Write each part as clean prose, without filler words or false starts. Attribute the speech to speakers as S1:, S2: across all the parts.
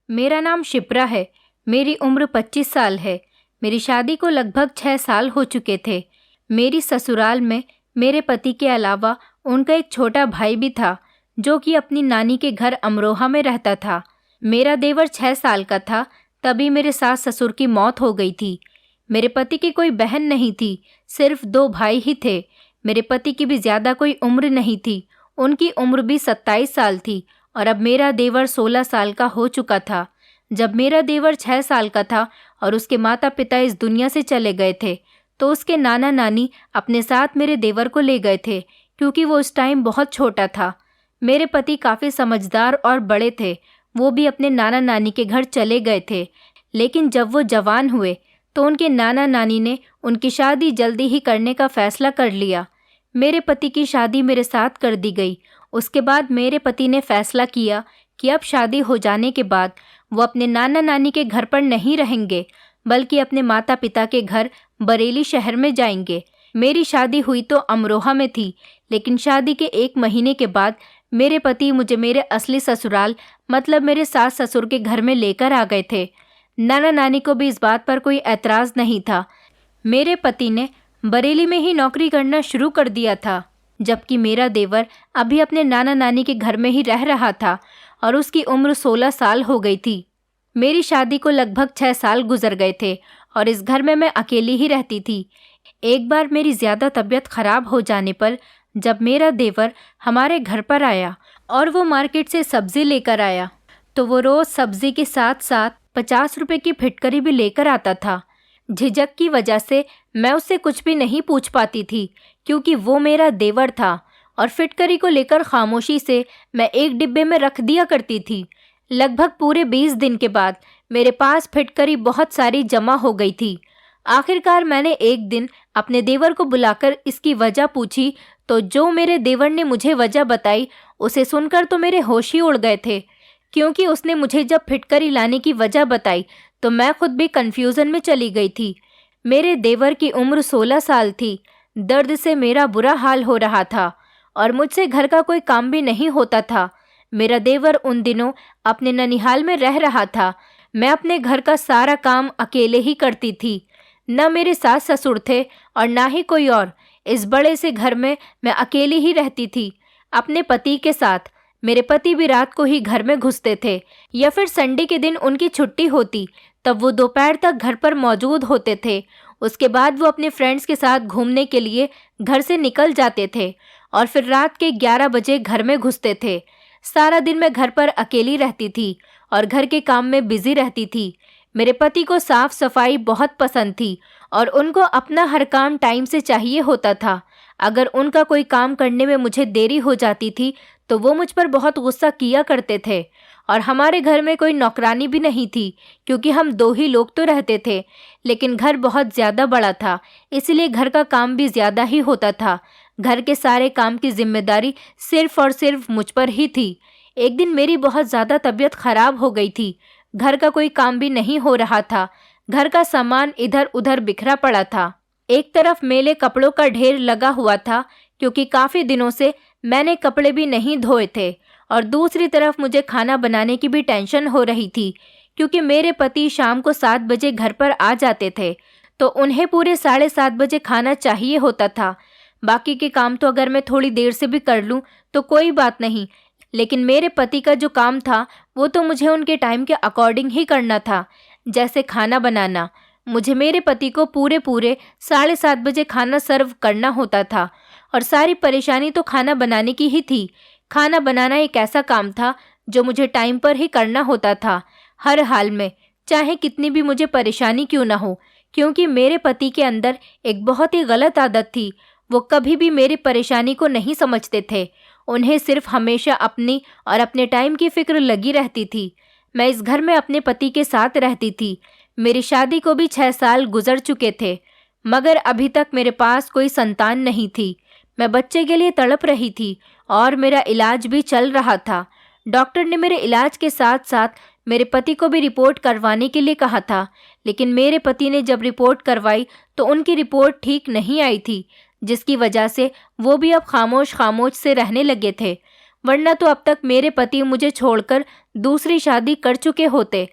S1: मेरा नाम शिप्रा है। मेरी उम्र 25 साल है। मेरी शादी को लगभग 6 साल हो चुके थे। मेरी ससुराल में मेरे पति के अलावा उनका एक छोटा भाई भी था, जो कि अपनी नानी के घर अमरोहा में रहता था। मेरा देवर 6 साल का था तभी मेरे सास ससुर की मौत हो गई थी। मेरे पति की कोई बहन नहीं थी, सिर्फ 2 भाई ही थे। मेरे पति की भी ज़्यादा कोई उम्र नहीं थी, उनकी उम्र भी 27 साल थी और अब मेरा देवर 16 साल का हो चुका था। जब मेरा देवर 6 साल का था और उसके माता पिता इस दुनिया से चले गए थे, तो उसके नाना नानी अपने साथ मेरे देवर को ले गए थे, क्योंकि वो उस टाइम बहुत छोटा था। मेरे पति काफ़ी समझदार और बड़े थे, वो भी अपने नाना नानी के घर चले गए थे। लेकिन जब वो जवान हुए तो उनके नाना नानी ने उनकी शादी जल्दी ही करने का फैसला कर लिया। मेरे पति की शादी मेरे साथ कर दी गई। उसके बाद मेरे पति ने फैसला किया कि अब शादी हो जाने के बाद वो अपने नाना नानी के घर पर नहीं रहेंगे, बल्कि अपने माता पिता के घर बरेली शहर में जाएंगे। मेरी शादी हुई तो अमरोहा में थी, लेकिन शादी के 1 महीने के बाद मेरे पति मुझे मेरे असली ससुराल मतलब मेरे सास ससुर के घर में लेकर आ गए थे। नाना नानी को भी इस बात पर कोई ऐतराज़ नहीं था। मेरे पति ने बरेली में ही नौकरी करना शुरू कर दिया था, जबकि मेरा देवर अभी अपने नाना नानी के घर में ही रह रहा था और उसकी उम्र 16 साल हो गई थी। मेरी शादी को लगभग 6 साल गुजर गए थे और इस घर में मैं अकेली ही रहती थी। एक बार मेरी ज़्यादा तबीयत खराब हो जाने पर जब मेरा देवर हमारे घर पर आया और वो मार्केट से सब्ज़ी लेकर आया, तो वो रोज़ सब्ज़ी के साथ साथ 50 रुपए की फिटकरी भी लेकर आता था। झिझक की वजह से मैं उससे कुछ भी नहीं पूछ पाती थी, क्योंकि वो मेरा देवर था और फिटकरी को लेकर खामोशी से मैं एक डिब्बे में रख दिया करती थी। लगभग पूरे 20 दिन के बाद मेरे पास फिटकरी बहुत सारी जमा हो गई थी। आखिरकार मैंने एक दिन अपने देवर को बुलाकर इसकी वजह पूछी, तो जो मेरे देवर ने मुझे वजह बताई उसे सुनकर तो मेरे होश ही उड़ गए थे, क्योंकि उसने मुझे जब फिटकरी लाने की वजह बताई तो मैं खुद भी कन्फ्यूज़न में चली गई थी। मेरे देवर की उम्र 16 साल थी। दर्द से मेरा बुरा हाल हो रहा था और मुझसे घर का कोई काम भी नहीं होता था। मेरा देवर उन दिनों अपने ननिहाल में रह रहा था। मैं अपने घर का सारा काम अकेले ही करती थी। न मेरे सास ससुर थे और ना ही कोई और। इस बड़े से घर में मैं अकेली ही रहती थी अपने पति के साथ। मेरे पति भी रात को ही घर में घुसते थे या फिर संडे के दिन उनकी छुट्टी होती, तब वो दोपहर तक घर पर मौजूद होते थे। उसके बाद वो अपने फ्रेंड्स के साथ घूमने के लिए घर से निकल जाते थे और फिर रात के 11 बजे घर में घुसते थे। सारा दिन मैं घर पर अकेली रहती थी और घर के काम में बिजी रहती थी। मेरे पति को साफ सफाई बहुत पसंद थी और उनको अपना हर काम टाइम से चाहिए होता था। अगर उनका कोई काम करने में मुझे देरी हो जाती थी तो वो मुझ पर बहुत गुस्सा किया करते थे। और हमारे घर में कोई नौकरानी भी नहीं थी, क्योंकि हम 2 ही लोग तो रहते थे, लेकिन घर बहुत ज़्यादा बड़ा था, इसलिए घर का काम भी ज़्यादा ही होता था। घर के सारे काम की जिम्मेदारी सिर्फ और सिर्फ मुझ पर ही थी। एक दिन मेरी बहुत ज़्यादा तबीयत खराब हो गई थी। घर का कोई काम भी नहीं हो रहा था। घर का सामान इधर उधर बिखरा पड़ा था। एक तरफ मेले कपड़ों का ढेर लगा हुआ था, क्योंकि काफ़ी दिनों से मैंने कपड़े भी नहीं धोए थे, और दूसरी तरफ मुझे खाना बनाने की भी टेंशन हो रही थी, क्योंकि मेरे पति शाम को 7 बजे घर पर आ जाते थे, तो उन्हें पूरे 7:30 बजे खाना चाहिए होता था। बाकी के काम तो अगर मैं थोड़ी देर से भी कर लूँ तो कोई बात नहीं, लेकिन मेरे पति का जो काम था वो तो मुझे उनके टाइम के अकॉर्डिंग ही करना था। जैसे खाना बनाना, मुझे मेरे पति को पूरे 7:30 बजे खाना सर्व करना होता था, और सारी परेशानी तो खाना बनाने की ही थी। खाना बनाना एक ऐसा काम था जो मुझे टाइम पर ही करना होता था, हर हाल में, चाहे कितनी भी मुझे परेशानी क्यों ना हो, क्योंकि मेरे पति के अंदर एक बहुत ही गलत आदत थी। वो कभी भी मेरी परेशानी को नहीं समझते थे। उन्हें सिर्फ हमेशा अपनी और अपने टाइम की फिक्र लगी रहती थी। मैं इस घर में अपने पति के साथ रहती थी। मेरी शादी को भी 6 साल गुजर चुके थे, मगर अभी तक मेरे पास कोई संतान नहीं थी। मैं बच्चे के लिए तड़प रही थी और मेरा इलाज भी चल रहा था। डॉक्टर ने मेरे इलाज के साथ साथ मेरे पति को भी रिपोर्ट करवाने के लिए कहा था, लेकिन मेरे पति ने जब रिपोर्ट करवाई तो उनकी रिपोर्ट ठीक नहीं आई थी, जिसकी वजह से वो भी अब खामोश खामोश से रहने लगे थे। वरना तो अब तक मेरे पति मुझे छोड़कर दूसरी शादी कर चुके होते।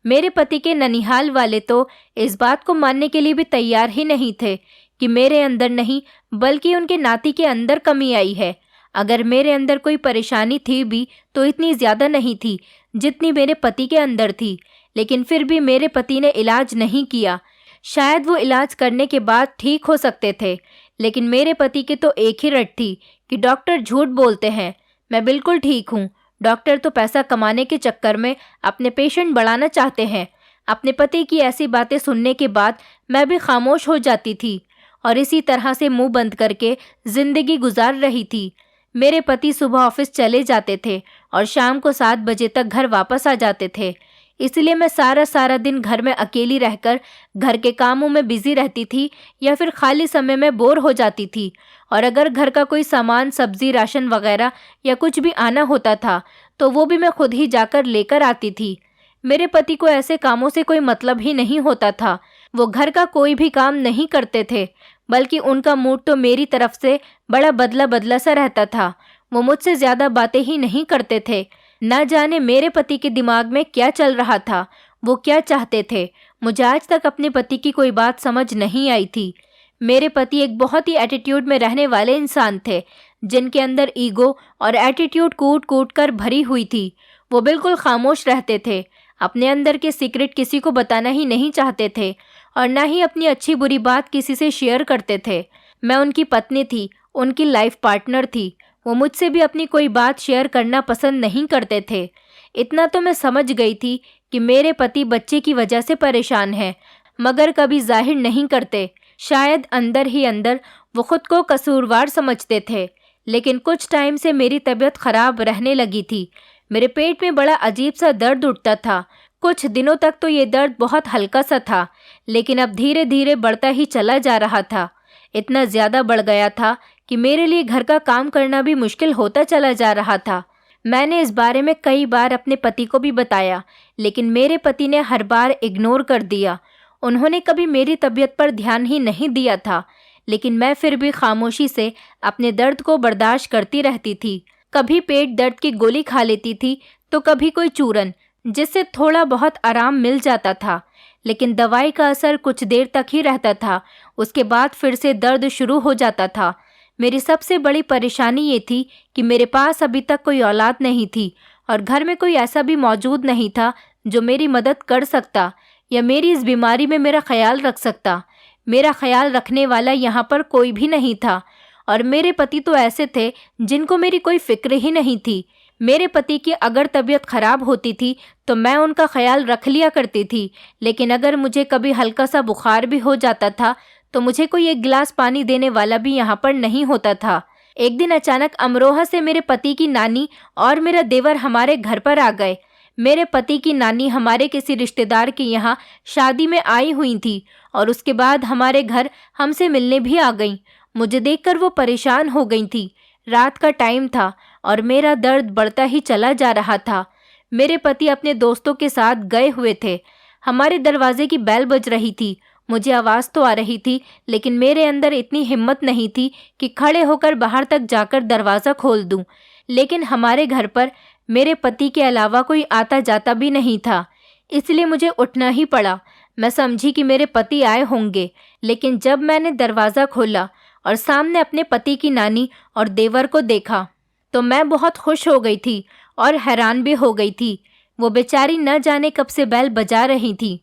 S1: मेरे पति के ननिहाल वाले तो इस बात को मानने के लिए भी तैयार ही नहीं थे कि मेरे अंदर नहीं बल्कि उनके नाती के अंदर कमी आई है। अगर मेरे अंदर कोई परेशानी थी भी तो इतनी ज़्यादा नहीं थी जितनी मेरे पति के अंदर थी, लेकिन फिर भी मेरे पति ने इलाज नहीं किया। शायद वो इलाज करने के बाद ठीक हो सकते थे, लेकिन मेरे पति की तो एक ही रट थी कि डॉक्टर झूठ बोलते हैं, मैं बिल्कुल ठीक हूँ। डॉक्टर तो पैसा कमाने के चक्कर में अपने पेशेंट बढ़ाना चाहते हैं। अपने पति की ऐसी बातें सुनने के बाद मैं भी खामोश हो जाती थी और इसी तरह से मुंह बंद करके ज़िंदगी गुजार रही थी। मेरे पति सुबह ऑफिस चले जाते थे और शाम को 7 बजे तक घर वापस आ जाते थे। इसलिए मैं सारा दिन घर में अकेली रहकर घर के कामों में बिजी रहती थी या फिर खाली समय में बोर हो जाती थी। और अगर घर का कोई सामान, सब्जी, राशन वगैरह या कुछ भी आना होता था तो वो भी मैं खुद ही जाकर लेकर आती थी। मेरे पति को ऐसे कामों से कोई मतलब ही नहीं होता था। वो घर का कोई भी काम नहीं करते थे, बल्कि उनका मूड तो मेरी तरफ से बड़ा बदला बदला सा रहता था। वो मुझसे ज़्यादा बातें ही नहीं करते थे। ना जाने मेरे पति के दिमाग में क्या चल रहा था, वो क्या चाहते थे। मुझे आज तक अपने पति की कोई बात समझ नहीं आई थी। मेरे पति एक बहुत ही एटीट्यूड में रहने वाले इंसान थे, जिनके अंदर ईगो और एटीट्यूड कूट कूट कर भरी हुई थी। वो बिल्कुल खामोश रहते थे, अपने अंदर के सीक्रेट किसी को बताना ही नहीं चाहते थे और ना ही अपनी अच्छी बुरी बात किसी से शेयर करते थे। मैं उनकी पत्नी थी, उनकी लाइफ पार्टनर थी। वो मुझसे भी अपनी कोई बात शेयर करना पसंद नहीं करते थे। इतना तो मैं समझ गई थी कि मेरे पति बच्चे की वजह से परेशान हैं, मगर कभी जाहिर नहीं करते। शायद अंदर ही अंदर वो खुद को कसूरवार समझते थे। लेकिन कुछ टाइम से मेरी तबीयत खराब रहने लगी थी। मेरे पेट में बड़ा अजीब सा दर्द उठता था। कुछ दिनों तक तो ये दर्द बहुत हल्का सा था, लेकिन अब धीरे धीरे बढ़ता ही चला जा रहा था। इतना ज़्यादा बढ़ गया था कि मेरे लिए घर का काम करना भी मुश्किल होता चला जा रहा था। मैंने इस बारे में कई बार अपने पति को भी बताया, लेकिन मेरे पति ने हर बार इग्नोर कर दिया। उन्होंने कभी मेरी तबीयत पर ध्यान ही नहीं दिया था, लेकिन मैं फिर भी खामोशी से अपने दर्द को बर्दाश्त करती रहती थी। कभी पेट दर्द की गोली खा लेती थी तो कभी कोई चूरन, जिससे थोड़ा बहुत आराम मिल जाता था। लेकिन दवाई का असर कुछ देर तक ही रहता था, उसके बाद फिर से दर्द शुरू हो जाता था। मेरी सबसे बड़ी परेशानी ये थी कि मेरे पास अभी तक कोई औलाद नहीं थी और घर में कोई ऐसा भी मौजूद नहीं था जो मेरी मदद कर सकता या मेरी इस बीमारी में मेरा ख्याल रख सकता। मेरा ख्याल रखने वाला यहाँ पर कोई भी नहीं था और मेरे पति तो ऐसे थे जिनको मेरी कोई फिक्र ही नहीं थी। मेरे पति की अगर तबीयत खराब होती थी तो मैं उनका ख्याल रख लिया करती थी, लेकिन अगर मुझे कभी हल्का सा बुखार भी हो जाता था तो मुझे कोई एक गिलास पानी देने वाला भी यहाँ पर नहीं होता था। एक दिन अचानक अमरोहा से मेरे पति की नानी और मेरा देवर हमारे घर पर आ गए। मेरे पति की नानी हमारे किसी रिश्तेदार के यहाँ शादी में आई हुई थी और उसके बाद हमारे घर हमसे मिलने भी आ गईं। मुझे देखकर वो परेशान हो गई थी। रात का टाइम था और मेरा दर्द बढ़ता ही चला जा रहा था। मेरे पति अपने दोस्तों के साथ गए हुए थे। हमारे दरवाजे की बेल बज रही थी। मुझे आवाज़ तो आ रही थी, लेकिन मेरे अंदर इतनी हिम्मत नहीं थी कि खड़े होकर बाहर तक जाकर दरवाज़ा खोल दूं। लेकिन हमारे घर पर मेरे पति के अलावा कोई आता जाता भी नहीं था, इसलिए मुझे उठना ही पड़ा। मैं समझी कि मेरे पति आए होंगे, लेकिन जब मैंने दरवाज़ा खोला और सामने अपने पति की नानी और देवर को देखा तो मैं बहुत खुश हो गई थी और हैरान भी हो गई थी। वो बेचारी न जाने कब से बेल बजा रही थी।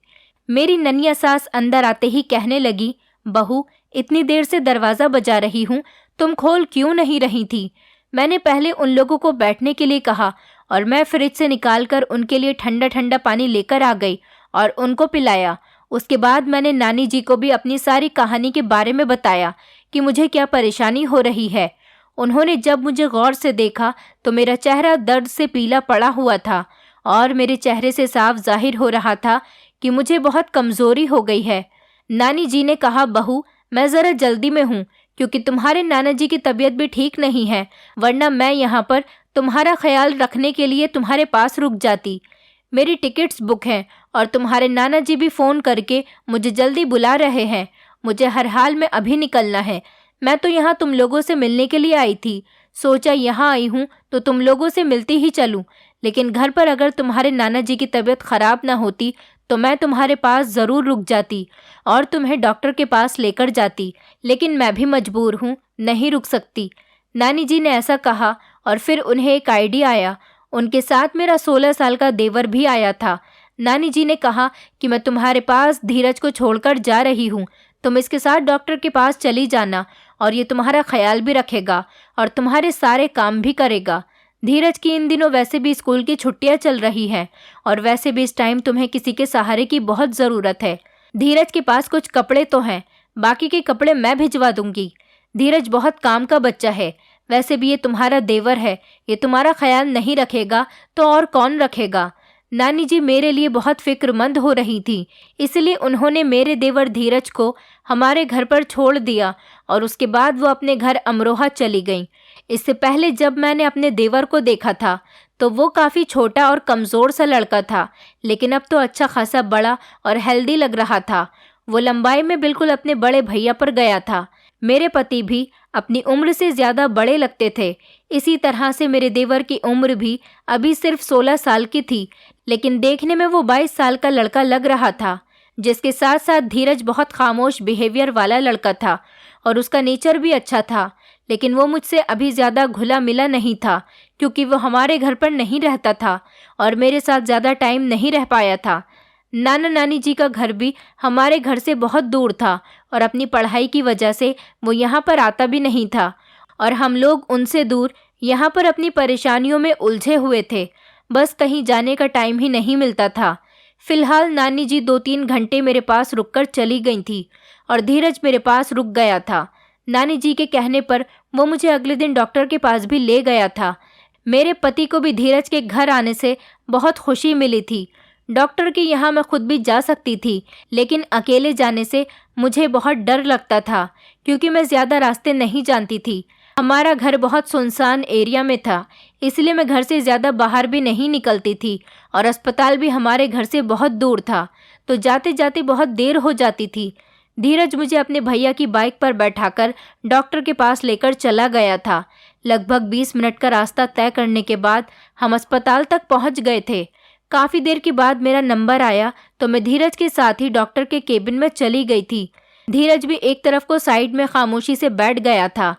S1: मेरी ननिया सास अंदर आते ही कहने लगी, बहू इतनी देर से दरवाज़ा बजा रही हूँ, तुम खोल क्यों नहीं रही थी? मैंने पहले उन लोगों को बैठने के लिए कहा और मैं फ्रिज से निकालकर उनके लिए ठंडा ठंडा पानी लेकर आ गई और उनको पिलाया। उसके बाद मैंने नानी जी को भी अपनी सारी कहानी के बारे में बताया कि मुझे क्या परेशानी हो रही है। उन्होंने जब मुझे गौर से देखा तो मेरा चेहरा दर्द से पीला पड़ा हुआ था और मेरे चेहरे से साफ जाहिर हो रहा था कि मुझे बहुत कमज़ोरी हो गई है। नानी जी ने कहा, बहू मैं ज़रा जल्दी में हूँ क्योंकि तुम्हारे नाना जी की तबीयत भी ठीक नहीं है, वरना मैं यहाँ पर तुम्हारा ख्याल रखने के लिए तुम्हारे पास रुक जाती। मेरी टिकट्स बुक हैं और तुम्हारे नाना जी भी फ़ोन करके मुझे जल्दी बुला रहे हैं। मुझे हर हाल में अभी निकलना है। मैं तो यहाँ तुम लोगों से मिलने के लिए आई थी। सोचा यहाँ आई हूँ तो तुम लोगों से मिलती ही चलूँ, लेकिन घर पर अगर तुम्हारे नाना जी की तबीयत खराब ना होती तो मैं तुम्हारे पास ज़रूर रुक जाती और तुम्हें डॉक्टर के पास लेकर जाती, लेकिन मैं भी मजबूर हूँ, नहीं रुक सकती। नानी जी ने ऐसा कहा और फिर उन्हें एक आइडिया आया। उनके साथ मेरा 16 साल का देवर भी आया था। नानी जी ने कहा कि मैं तुम्हारे पास धीरज को छोड़कर जा रही हूँ, तुम इसके साथ डॉक्टर के पास चली जाना और ये तुम्हारा ख्याल भी रखेगा और तुम्हारे सारे काम भी करेगा। धीरज की इन दिनों वैसे भी स्कूल की छुट्टियां चल रही हैं और वैसे भी इस टाइम तुम्हें किसी के सहारे की बहुत ज़रूरत है। धीरज के पास कुछ कपड़े तो हैं, बाकी के कपड़े मैं भिजवा दूंगी। धीरज बहुत काम का बच्चा है, वैसे भी ये तुम्हारा देवर है, ये तुम्हारा ख्याल नहीं रखेगा तो और कौन रखेगा। नानी जी मेरे लिए बहुत फिक्रमंद हो रही थी, इसलिए उन्होंने मेरे देवर धीरज को हमारे घर पर छोड़ दिया और उसके बाद वो अपने घर अमरोहा चली गईं। इससे पहले जब मैंने अपने देवर को देखा था तो वो काफ़ी छोटा और कमज़ोर सा लड़का था, लेकिन अब तो अच्छा खासा बड़ा और हेल्दी लग रहा था। वो लंबाई में बिल्कुल अपने बड़े भैया पर गया था। मेरे पति भी अपनी उम्र से ज़्यादा बड़े लगते थे। इसी तरह से मेरे देवर की उम्र भी अभी सिर्फ 16 साल की थी, लेकिन देखने में वो 22 साल का लड़का लग रहा था। जिसके साथ साथ धीरज बहुत खामोश बिहेवियर वाला लड़का था और उसका नेचर भी अच्छा था, लेकिन वो मुझसे अभी ज़्यादा घुला मिला नहीं था क्योंकि वो हमारे घर पर नहीं रहता था और मेरे साथ ज़्यादा टाइम नहीं रह पाया था। नाना नानी जी का घर भी हमारे घर से बहुत दूर था और अपनी पढ़ाई की वजह से वो यहाँ पर आता भी नहीं था और हम लोग उनसे दूर यहाँ पर अपनी परेशानियों में उलझे हुए थे। बस कहीं जाने का टाइम ही नहीं मिलता था। फिलहाल नानी जी 2-3 घंटे मेरे पास रुककर चली गई थी और धीरज मेरे पास रुक गया था। नानी जी के कहने पर वो मुझे अगले दिन डॉक्टर के पास भी ले गया था। मेरे पति को भी धीरज के घर आने से बहुत खुशी मिली थी। डॉक्टर के यहाँ मैं खुद भी जा सकती थी, लेकिन अकेले जाने से मुझे बहुत डर लगता था क्योंकि मैं ज़्यादा रास्ते नहीं जानती थी। हमारा घर बहुत सुनसान एरिया में था, इसलिए मैं घर से ज़्यादा बाहर भी नहीं निकलती थी और अस्पताल भी हमारे घर से बहुत दूर था, तो जाते जाते बहुत देर हो जाती थी। धीरज मुझे अपने भैया की बाइक पर बैठाकर डॉक्टर के पास लेकर चला गया था। लगभग 20 मिनट का रास्ता तय करने के बाद हम अस्पताल तक पहुंच गए थे। काफ़ी देर के बाद मेरा नंबर आया तो मैं धीरज के साथ ही डॉक्टर के केबिन में चली गई थी। धीरज भी एक तरफ को साइड में खामोशी से बैठ गया था।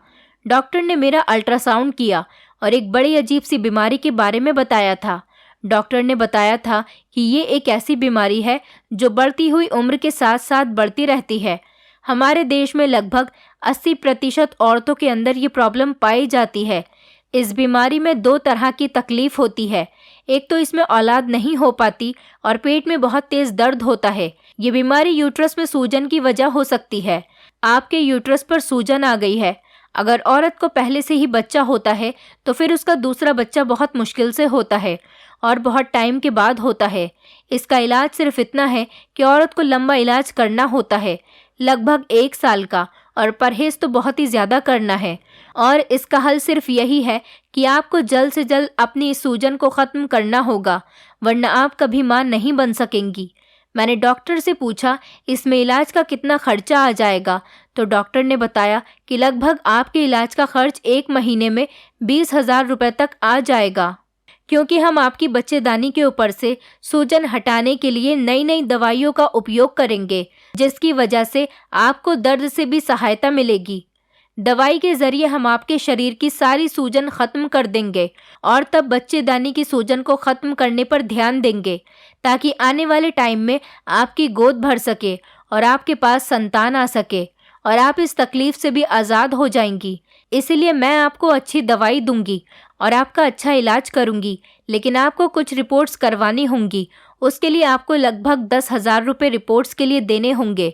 S1: डॉक्टर ने मेरा अल्ट्रासाउंड किया और एक बड़ी अजीब सी बीमारी के बारे में बताया था। डॉक्टर ने बताया था कि ये एक ऐसी बीमारी है जो बढ़ती हुई उम्र के साथ साथ बढ़ती रहती है। हमारे देश में लगभग 80% औरतों के अंदर ये प्रॉब्लम पाई जाती है। इस बीमारी में 2 तरह की तकलीफ होती है। एक तो इसमें औलाद नहीं हो पाती और पेट में बहुत तेज दर्द होता है। ये बीमारी यूट्रस में सूजन की वजह हो सकती है। आपके यूट्रस पर सूजन आ गई है। अगर औरत को पहले से ही बच्चा होता है तो फिर उसका दूसरा बच्चा बहुत मुश्किल से होता है और बहुत टाइम के बाद होता है। इसका इलाज सिर्फ इतना है कि औरत को लंबा इलाज करना होता है, लगभग 1 साल का, और परहेज़ तो बहुत ही ज़्यादा करना है। और इसका हल सिर्फ यही है कि आपको जल्द से जल्द अपनी इस सूजन को ख़त्म करना होगा, वरना आप कभी मां नहीं बन सकेंगी। मैंने डॉक्टर से पूछा इसमें इलाज का कितना खर्चा आ जाएगा, तो डॉक्टर ने बताया कि लगभग आपके इलाज का खर्च 1 महीने में 20,000 रुपये तक आ जाएगा, क्योंकि हम आपकी बच्चेदानी के ऊपर से सूजन हटाने के लिए नई नई दवाइयों का उपयोग करेंगे, जिसकी वजह से आपको दर्द से भी सहायता मिलेगी। दवाई के ज़रिए हम आपके शरीर की सारी सूजन ख़त्म कर देंगे और तब बच्चेदानी की सूजन को ख़त्म करने पर ध्यान देंगे, ताकि आने वाले टाइम में आपकी गोद भर सके और आपके पास संतान आ सके और आप इस तकलीफ़ से भी आज़ाद हो जाएंगी। इसलिए मैं आपको अच्छी दवाई दूंगी और आपका अच्छा इलाज करूंगी, लेकिन आपको कुछ रिपोर्ट्स करवानी होंगी। उसके लिए आपको लगभग 10,000 रुपये रिपोर्ट्स के लिए देने होंगे।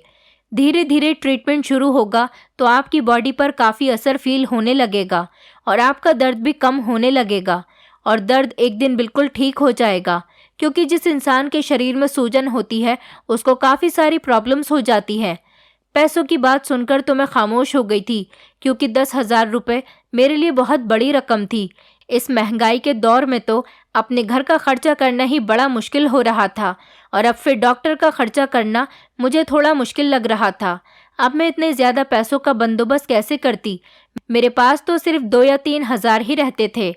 S1: धीरे धीरे ट्रीटमेंट शुरू होगा तो आपकी बॉडी पर काफ़ी असर फील होने लगेगा और आपका दर्द भी कम होने लगेगा और दर्द एक दिन बिल्कुल ठीक हो जाएगा, क्योंकि जिस इंसान के शरीर में सूजन होती है उसको काफ़ी सारी प्रॉब्लम्स हो जाती हैं। पैसों की बात सुनकर तो मैं खामोश हो गई थी, क्योंकि 10,000 रुपये मेरे लिए बहुत बड़ी रकम थी। इस महंगाई के दौर में तो अपने घर का खर्चा करना ही बड़ा मुश्किल हो रहा था और अब फिर डॉक्टर का खर्चा करना मुझे थोड़ा मुश्किल लग रहा था। अब मैं इतने ज़्यादा पैसों का बंदोबस्त कैसे करती? मेरे पास तो सिर्फ 2 या 3 हज़ार ही रहते थे।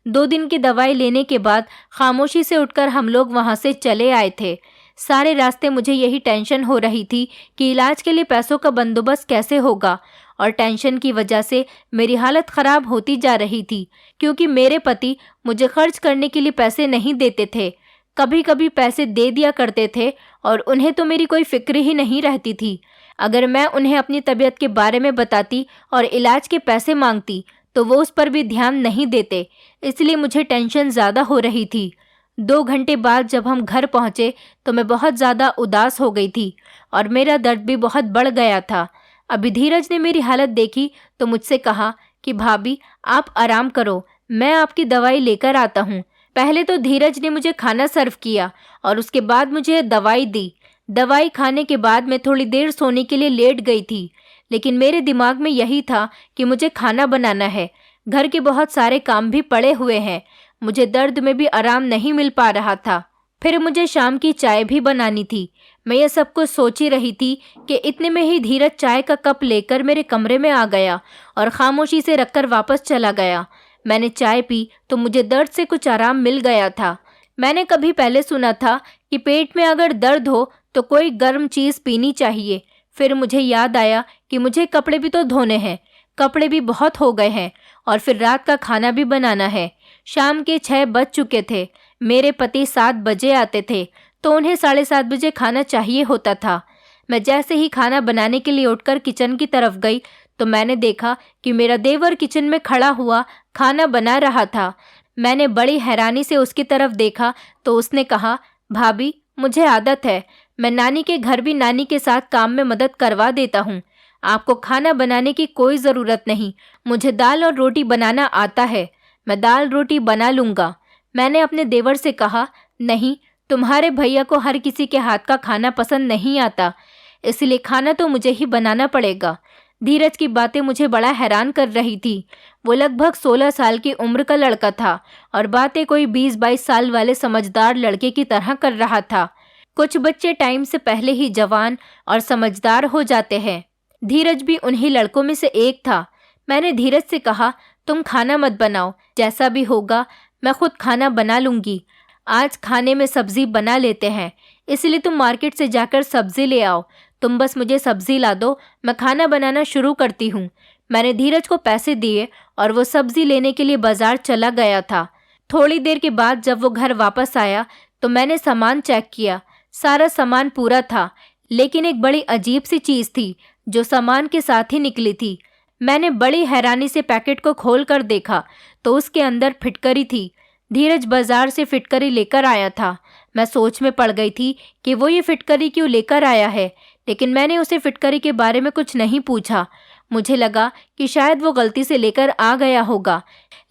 S1: 2 दिन की दवाई लेने के बाद खामोशी से उठकर हम लोग वहाँ से चले आए थे। सारे रास्ते मुझे यही टेंशन हो रही थी कि इलाज के लिए पैसों का बंदोबस्त कैसे होगा, और टेंशन की वजह से मेरी हालत ख़राब होती जा रही थी क्योंकि मेरे पति मुझे खर्च करने के लिए पैसे नहीं देते थे। कभी कभी पैसे दे दिया करते थे और उन्हें तो मेरी कोई फिक्र ही नहीं रहती थी। अगर मैं उन्हें अपनी तबीयत के बारे में बताती और इलाज के पैसे मांगती तो वो उस पर भी ध्यान नहीं देते, इसलिए मुझे टेंशन ज़्यादा हो रही थी। 2 घंटे बाद जब हम घर पहुँचे तो मैं बहुत ज़्यादा उदास हो गई थी और मेरा दर्द भी बहुत बढ़ गया था। अभी धीरज ने मेरी हालत देखी तो मुझसे कहा कि भाभी आप आराम करो, मैं आपकी दवाई लेकर आता हूँ। पहले तो धीरज ने मुझे खाना सर्व किया और उसके बाद मुझे दवाई दी। दवाई खाने के बाद मैं थोड़ी देर सोने के लिए लेट गई थी, लेकिन मेरे दिमाग में यही था कि मुझे खाना बनाना है। घर के बहुत सारे काम भी पड़े हुए हैं। मुझे दर्द में भी आराम नहीं मिल पा रहा था। फिर मुझे शाम की चाय भी बनानी थी। मैं ये सब कुछ सोच ही रही थी कि इतने में ही धीरज चाय का कप लेकर मेरे कमरे में आ गया और खामोशी से रखकर वापस चला गया। मैंने चाय पी तो मुझे दर्द से कुछ आराम मिल गया था। मैंने कभी पहले सुना था कि पेट में अगर दर्द हो तो कोई गर्म चीज़ पीनी चाहिए। फिर मुझे याद आया कि मुझे कपड़े भी तो धोने हैं, कपड़े भी बहुत हो गए हैं और फिर रात का खाना भी बनाना है। शाम के 6 बज चुके थे। मेरे पति 7 बजे आते थे तो उन्हें 7:30 बजे खाना चाहिए होता था। मैं जैसे ही खाना बनाने के लिए उठकर किचन की तरफ गई तो मैंने देखा कि मेरा देवर किचन में खड़ा हुआ खाना बना रहा था। मैंने बड़ी हैरानी से उसकी तरफ देखा तो उसने कहा, भाभी मुझे आदत है, मैं नानी के घर भी नानी के साथ काम में मदद करवा देता हूँ। आपको खाना बनाने की कोई ज़रूरत नहीं, मुझे दाल और रोटी बनाना आता है, मैं दाल रोटी बना लूँगा। मैंने अपने देवर से कहा, नहीं, तुम्हारे भैया को हर किसी के हाथ का खाना पसंद नहीं आता, इसलिए खाना तो मुझे ही बनाना पड़ेगा। धीरज की बातें मुझे बड़ा हैरान कर रही थी। वो लगभग 16 साल की उम्र का लड़का था और बातें कोई 20-22 साल वाले समझदार लड़के की तरह कर रहा था। कुछ बच्चे टाइम से पहले ही जवान और समझदार हो जाते हैं। धीरज भी उन्हीं लड़कों में से एक था। मैंने धीरज से कहा, तुम खाना मत बनाओ, जैसा भी होगा मैं खुद खाना बना लूँगी। आज खाने में सब्ज़ी बना लेते हैं, इसलिए तुम मार्केट से जाकर सब्ज़ी ले आओ। तुम बस मुझे सब्ज़ी ला दो, मैं खाना बनाना शुरू करती हूँ। मैंने धीरज को पैसे दिए और वो सब्ज़ी लेने के लिए बाज़ार चला गया था। थोड़ी देर के बाद जब वो घर वापस आया तो मैंने सामान चेक किया। सारा सामान पूरा था, लेकिन एक बड़ी अजीब सी चीज़ थी जो सामान के साथ ही निकली थी। मैंने बड़ी हैरानी से पैकेट को खोल कर देखा तो उसके अंदर फिटकरी थी। धीरज बाजार से फिटकरी लेकर आया था। मैं सोच में पड़ गई थी कि वो ये फिटकरी क्यों लेकर आया है, लेकिन मैंने उसे फिटकरी के बारे में कुछ नहीं पूछा। मुझे लगा कि शायद वो गलती से लेकर आ गया होगा।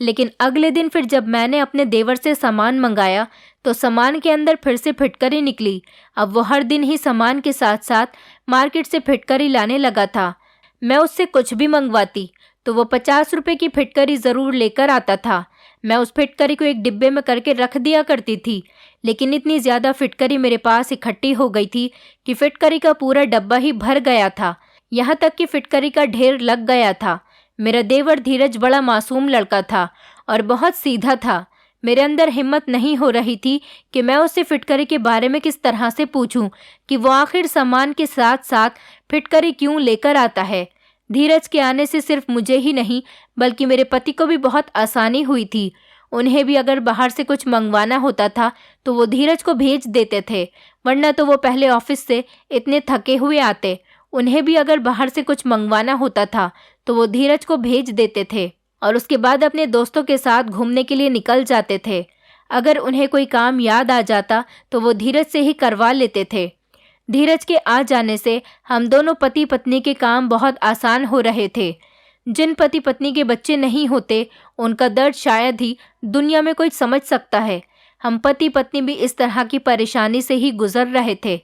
S1: लेकिन अगले दिन फिर जब मैंने अपने देवर से सामान मंगाया तो सामान के अंदर फिर से फिटकरी निकली। अब वो हर दिन ही सामान के साथ साथ मार्केट से फिटकरी लाने लगा था। मैं उससे कुछ भी मंगवाती तो वो 50 रुपए की फिटकरी ज़रूर लेकर आता था। मैं उस फिटकरी को एक डिब्बे में करके रख दिया करती थी, लेकिन इतनी ज़्यादा फिटकरी मेरे पास इकट्ठी हो गई थी कि फिटकरी का पूरा डब्बा ही भर गया था। यहाँ तक कि फिटकरी का ढेर लग गया था। मेरा देवर धीरज बड़ा मासूम लड़का था और बहुत सीधा था। मेरे अंदर हिम्मत नहीं हो रही थी कि मैं उससे फिटकरी के बारे में किस तरह से पूछूं कि वो आखिर सामान के साथ साथ फिटकरी क्यों लेकर आता है। धीरज के आने से सिर्फ मुझे ही नहीं बल्कि मेरे पति को भी बहुत आसानी हुई थी। उन्हें भी अगर बाहर से कुछ मंगवाना होता था तो वो धीरज को भेज देते थे, वरना तो वो पहले ऑफिस से इतने थके हुए आते। उन्हें भी अगर बाहर से कुछ मंगवाना होता था तो वो धीरज को भेज देते थे और उसके बाद अपने दोस्तों के साथ घूमने के लिए निकल जाते थे। अगर उन्हें कोई काम याद आ जाता तो वो धीरज से ही करवा लेते थे। धीरज के आ जाने से हम दोनों पति पत्नी के काम बहुत आसान हो रहे थे। जिन पति पत्नी के बच्चे नहीं होते उनका दर्द शायद ही दुनिया में कोई समझ सकता है। हम पति पत्नी भी इस तरह की परेशानी से ही गुजर रहे थे।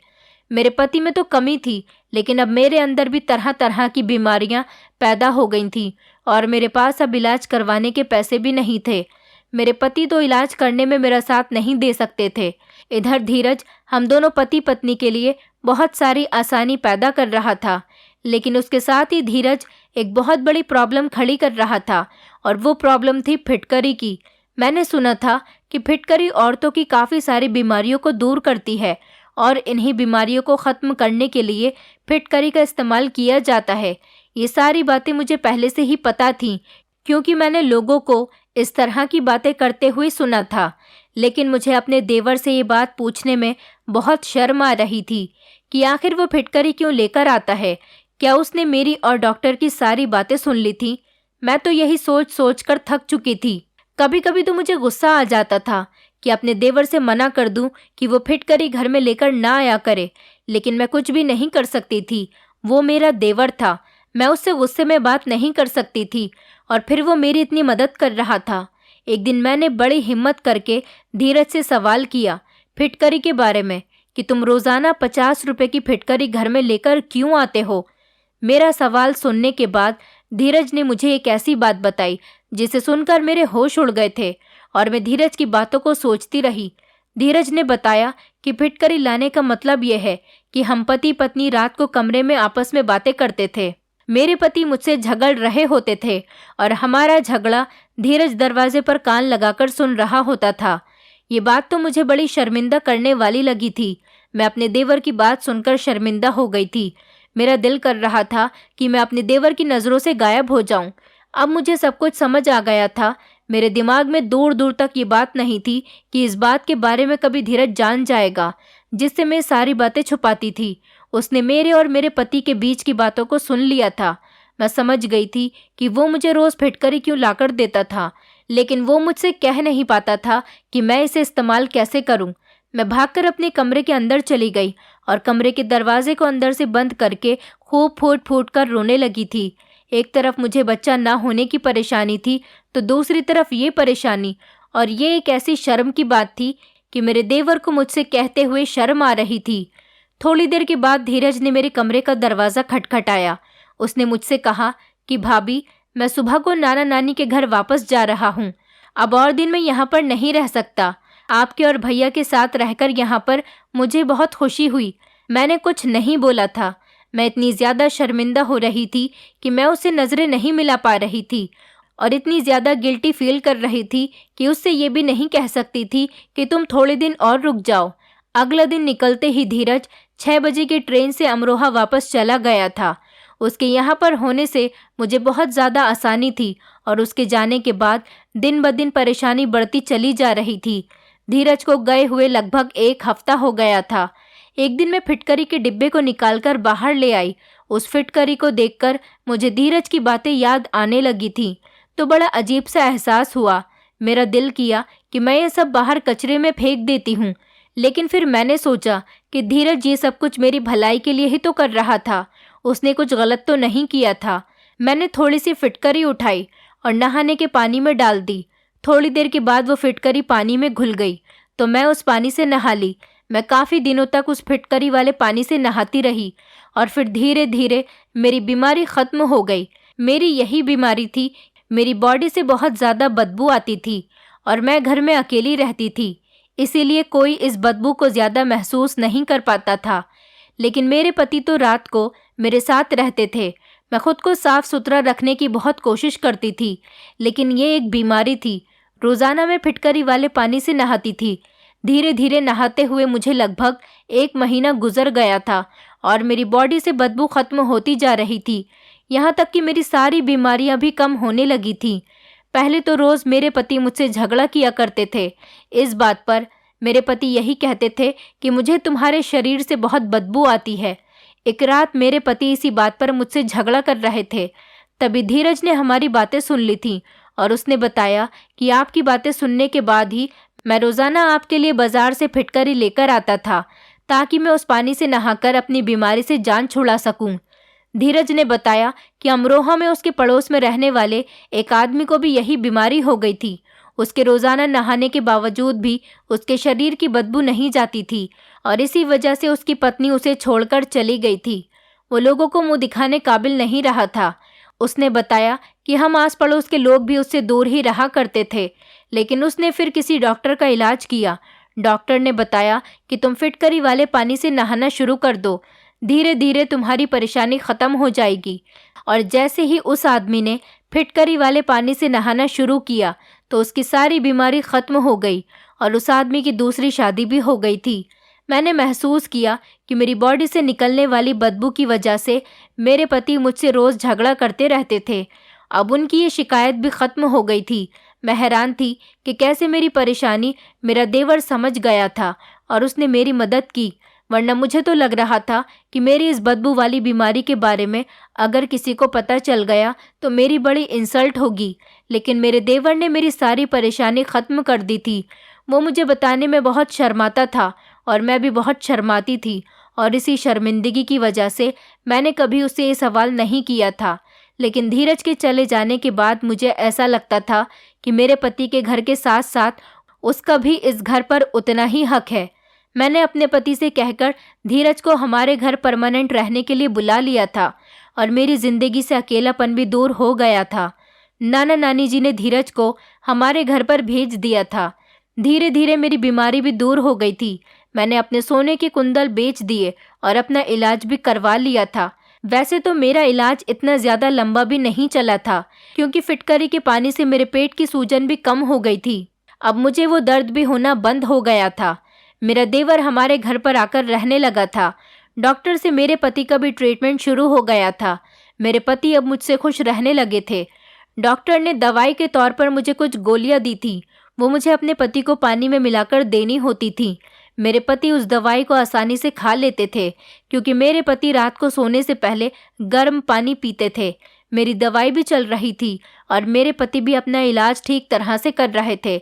S1: मेरे पति में तो कमी थी, लेकिन अब मेरे अंदर भी तरह तरह की बीमारियां पैदा हो गई थीं और मेरे पास अब इलाज करवाने के पैसे भी नहीं थे। मेरे पति तो इलाज करने में मेरा साथ नहीं दे सकते थे। इधर धीरज हम दोनों पति पत्नी के लिए बहुत सारी आसानी पैदा कर रहा था, लेकिन उसके साथ ही धीरज एक बहुत बड़ी प्रॉब्लम खड़ी कर रहा था और वो प्रॉब्लम थी फिटकरी की। मैंने सुना था कि फिटकरी औरतों की काफ़ी सारी बीमारियों को दूर करती है और इन्हीं बीमारियों को ख़त्म करने के लिए फिटकरी का इस्तेमाल किया जाता है। ये सारी बातें मुझे पहले से ही पता थीं, क्योंकि मैंने लोगों को इस तरह की बातें करते हुए सुना था। लेकिन मुझे अपने देवर से ये बात पूछने में बहुत शर्म आ रही थी कि आखिर वो फिटकरी क्यों लेकर आता है। क्या उसने मेरी और डॉक्टर की सारी बातें सुन ली थी? मैं तो यही सोच सोच कर थक चुकी थी। कभी कभी तो मुझे गुस्सा आ जाता था कि अपने देवर से मना कर दूं कि वो फिटकरी घर में लेकर ना आया करे, लेकिन मैं कुछ भी नहीं कर सकती थी। वो मेरा देवर था, मैं उससे गुस्से में बात नहीं कर सकती थी और फिर वो मेरी इतनी मदद कर रहा था। एक दिन मैंने बड़ी हिम्मत करके धीरज से सवाल किया फिटकरी के बारे में कि तुम रोज़ाना 50 रुपए की फिटकरी घर में लेकर क्यों आते हो। मेरा सवाल सुनने के बाद धीरज ने मुझे एक ऐसी बात बताई जिसे सुनकर मेरे होश उड़ गए थे और मैं धीरज की बातों को सोचती रही। धीरज ने बताया कि फिटकरी लाने का मतलब यह है कि हम पति पत्नी रात को कमरे में आपस में बातें करते थे। मेरे पति मुझसे झगड़ रहे होते थे और हमारा झगड़ा धीरज दरवाजे पर कान लगाकर सुन रहा होता था। ये बात तो मुझे बड़ी शर्मिंदा करने वाली लगी थी। मैं अपने देवर की बात सुनकर शर्मिंदा हो गई थी। मेरा दिल कर रहा था कि मैं अपने देवर की नज़रों से गायब हो जाऊं। अब मुझे सब कुछ समझ आ गया था। मेरे दिमाग में दूर दूर तक ये बात नहीं थी कि इस बात के बारे में कभी धीरज जान जाएगा, जिससे मैं सारी बातें छुपाती थी। उसने मेरे और मेरे पति के बीच की बातों को सुन लिया था। मैं समझ गई थी कि वो मुझे रोज़ फिटकरी क्यों लाकर देता था, लेकिन वो मुझसे कह नहीं पाता था कि मैं इसे इस्तेमाल कैसे करूं। मैं भागकर अपने कमरे के अंदर चली गई और कमरे के दरवाजे को अंदर से बंद करके खूब फूट फूट कर रोने लगी थी। एक तरफ मुझे बच्चा ना होने की परेशानी थी, तो दूसरी तरफ ये परेशानी, और ये एक ऐसी शर्म की बात थी कि मेरे देवर को मुझसे कहते हुए शर्म आ रही थी। थोड़ी देर के बाद धीरज ने मेरे कमरे का दरवाज़ा खटखटाया। उसने मुझसे कहा कि भाभी, मैं सुबह को नाना नानी के घर वापस जा रहा हूँ। अब और दिन मैं यहाँ पर नहीं रह सकता। आपके और भैया के साथ रहकर यहाँ पर मुझे बहुत खुशी हुई। मैंने कुछ नहीं बोला था। मैं इतनी ज़्यादा शर्मिंदा हो रही थी कि मैं उससे नज़रें नहीं मिला पा रही थी और इतनी ज़्यादा गिल्टी फील कर रही थी कि उससे ये भी नहीं कह सकती थी कि तुम थोड़े दिन और रुक जाओ। अगला दिन निकलते ही धीरज 6 बजे की ट्रेन से अमरोहा वापस चला गया था। उसके यहाँ पर होने से मुझे बहुत ज़्यादा आसानी थी और उसके जाने के बाद दिन ब दिन परेशानी बढ़ती चली जा रही थी। धीरज को गए हुए लगभग 1 हफ्ता हो गया था। एक दिन मैं फिटकरी के डिब्बे को निकालकर बाहर ले आई। उस फिटकरी को देखकर मुझे धीरज की बातें याद आने लगी थी, तो बड़ा अजीब सा एहसास हुआ। मेरा दिल किया कि मैं ये सब बाहर कचरे में फेंक देती हूँ, लेकिन फिर मैंने सोचा कि धीरज ये सब कुछ मेरी भलाई के लिए ही तो कर रहा था। उसने कुछ गलत तो नहीं किया था। मैंने थोड़ी सी फिटकरी उठाई और नहाने के पानी में डाल दी। थोड़ी देर के बाद वो फिटकरी पानी में घुल गई, तो मैं उस पानी से नहा ली। मैं काफ़ी दिनों तक उस फिटकरी वाले पानी से नहाती रही और फिर धीरे धीरे मेरी बीमारी ख़त्म हो गई। मेरी यही बीमारी थी। मेरी बॉडी से बहुत ज़्यादा बदबू आती थी और मैं घर में अकेली रहती थी, इसीलिए कोई इस बदबू को ज़्यादा महसूस नहीं कर पाता था। लेकिन मेरे पति तो रात को मेरे साथ रहते थे। मैं खुद को साफ़ सुथरा रखने की बहुत कोशिश करती थी, लेकिन ये एक बीमारी थी। रोज़ाना मैं फिटकरी वाले पानी से नहाती थी। धीरे धीरे नहाते हुए मुझे लगभग 1 महीना गुजर गया था और मेरी बॉडी से बदबू ख़त्म होती जा रही थी। यहाँ तक कि मेरी सारी बीमारियाँ भी कम होने लगी थीं। पहले तो रोज़ मेरे पति मुझसे झगड़ा किया करते थे इस बात पर। मेरे पति यही कहते थे कि मुझे तुम्हारे शरीर से बहुत बदबू आती है। एक रात मेरे पति इसी बात पर मुझसे झगड़ा कर रहे थे। तभी धीरज ने हमारी बातें सुन ली थीं और उसने बताया कि आपकी बातें सुनने के बाद ही मैं रोज़ाना आपके लिए बाज़ार से फिटकरी लेकर आता था, ताकि मैं उस पानी से नहाकर अपनी बीमारी से जान छुड़ा सकूं। धीरज ने बताया कि अमरोहा में उसके पड़ोस में रहने वाले एक आदमी को भी यही बीमारी हो गई थी। उसके रोज़ाना नहाने के बावजूद भी उसके शरीर की बदबू नहीं जाती थी और इसी वजह से उसकी पत्नी उसे छोड़कर चली गई थी। वो लोगों को मुंह दिखाने काबिल नहीं रहा था। उसने बताया कि हम आस पड़ोस के लोग भी उससे दूर ही रहा करते थे, लेकिन उसने फिर किसी डॉक्टर का इलाज किया। डॉक्टर ने बताया कि तुम फिटकरी वाले पानी से नहाना शुरू कर दो, धीरे धीरे तुम्हारी परेशानी ख़त्म हो जाएगी। और जैसे ही उस आदमी ने फिटकरी वाले पानी से नहाना शुरू किया तो उसकी सारी बीमारी ख़त्म हो गई और उस आदमी की दूसरी शादी भी हो गई थी। मैंने महसूस किया कि मेरी बॉडी से निकलने वाली बदबू की वजह से मेरे पति मुझसे रोज़ झगड़ा करते रहते थे। अब उनकी ये शिकायत भी ख़त्म हो गई थी। मैं हैरान थी कि कैसे मेरी परेशानी मेरा देवर समझ गया था और उसने मेरी मदद की, वरना मुझे तो लग रहा था कि मेरी इस बदबू वाली बीमारी के बारे में अगर किसी को पता चल गया तो मेरी बड़ी इंसल्ट होगी। लेकिन मेरे देवर ने मेरी सारी परेशानी ख़त्म कर दी थी। वो मुझे बताने में बहुत शर्माता था और मैं भी बहुत शर्माती थी, और इसी शर्मिंदगी की वजह से मैंने कभी उससे ये सवाल नहीं किया था। लेकिन धीरज के चले जाने के बाद मुझे ऐसा लगता था कि मेरे पति के घर के साथ साथ उसका भी इस घर पर उतना ही हक है। मैंने अपने पति से कहकर धीरज को हमारे घर परमानेंट रहने के लिए बुला लिया था और मेरी ज़िंदगी से अकेलापन भी दूर हो गया था। नाना नानी जी ने धीरज को हमारे घर पर भेज दिया था। धीरे धीरे मेरी बीमारी भी दूर हो गई थी। मैंने अपने सोने के कुंडल बेच दिए और अपना इलाज भी करवा लिया था। वैसे तो मेरा इलाज इतना ज़्यादा लंबा भी नहीं चला था, क्योंकि फिटकरी के पानी से मेरे पेट की सूजन भी कम हो गई थी। अब मुझे वो दर्द भी होना बंद हो गया था। मेरा देवर हमारे घर पर आकर रहने लगा था। डॉक्टर से मेरे पति का भी ट्रीटमेंट शुरू हो गया था। मेरे पति अब मुझसे खुश रहने लगे थे। डॉक्टर ने दवाई के तौर पर मुझे कुछ गोलियां दी थी। वो मुझे अपने पति को पानी में मिलाकर देनी होती थी। मेरे पति उस दवाई को आसानी से खा लेते थे, क्योंकि मेरे पति रात को सोने से पहले गर्म पानी पीते थे। मेरी दवाई भी चल रही थी और मेरे पति भी अपना इलाज ठीक तरह से कर रहे थे।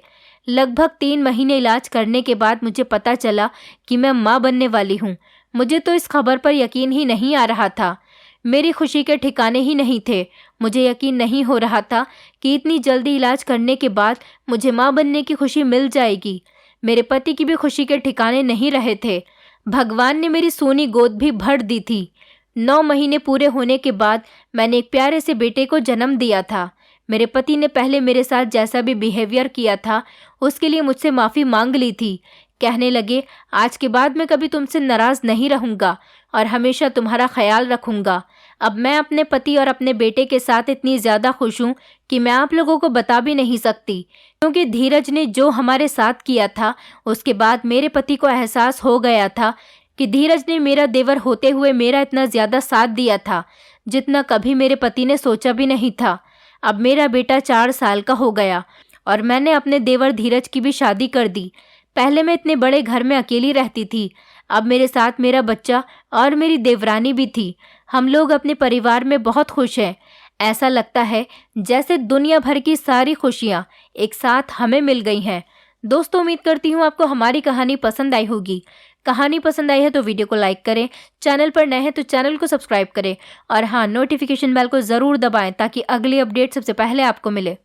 S1: लगभग 3 महीने इलाज करने के बाद मुझे पता चला कि मैं माँ बनने वाली हूँ। मुझे तो इस खबर पर यकीन ही नहीं आ रहा था। मेरी खुशी के ठिकाने ही नहीं थे। मुझे यकीन नहीं हो रहा था कि इतनी जल्दी इलाज करने के बाद मुझे माँ बनने की खुशी मिल जाएगी। मेरे पति की भी खुशी के ठिकाने नहीं रहे थे। भगवान ने मेरी सोनी गोद भी भर दी थी। 9 महीने पूरे होने के बाद मैंने एक प्यारे से बेटे को जन्म दिया था। मेरे पति ने पहले मेरे साथ जैसा भी बिहेवियर किया था उसके लिए मुझसे माफ़ी मांग ली थी। कहने लगे, आज के बाद मैं कभी तुमसे नाराज़ नहीं रहूँगा और हमेशा तुम्हारा ख्याल रखूँगा। अब मैं अपने पति और अपने बेटे के साथ इतनी ज़्यादा खुश हूँ कि मैं आप लोगों को बता भी नहीं सकती, क्योंकि धीरज ने जो हमारे साथ किया था उसके बाद मेरे पति को एहसास हो गया था कि धीरज ने मेरा देवर होते हुए मेरा इतना ज़्यादा साथ दिया था जितना कभी मेरे पति ने सोचा भी नहीं था। अब मेरा बेटा 4 साल का हो गया और मैंने अपने देवर धीरज की भी शादी कर दी। पहले मैं इतने बड़े घर में अकेली रहती थी। अब मेरे साथ मेरा बच्चा और मेरी देवरानी भी थी। हम लोग अपने परिवार में बहुत खुश हैं। ऐसा लगता है जैसे दुनिया भर की सारी खुशियाँ एक साथ हमें मिल गई हैं। दोस्तों, उम्मीद करती हूँ आपको हमारी कहानी पसंद आई होगी। कहानी पसंद आई है तो वीडियो को लाइक करें, चैनल पर नए हैं तो चैनल को सब्सक्राइब करें और हाँ, नोटिफिकेशन बेल को ज़रूर दबाएं ताकि अगली अपडेट सबसे पहले आपको मिले।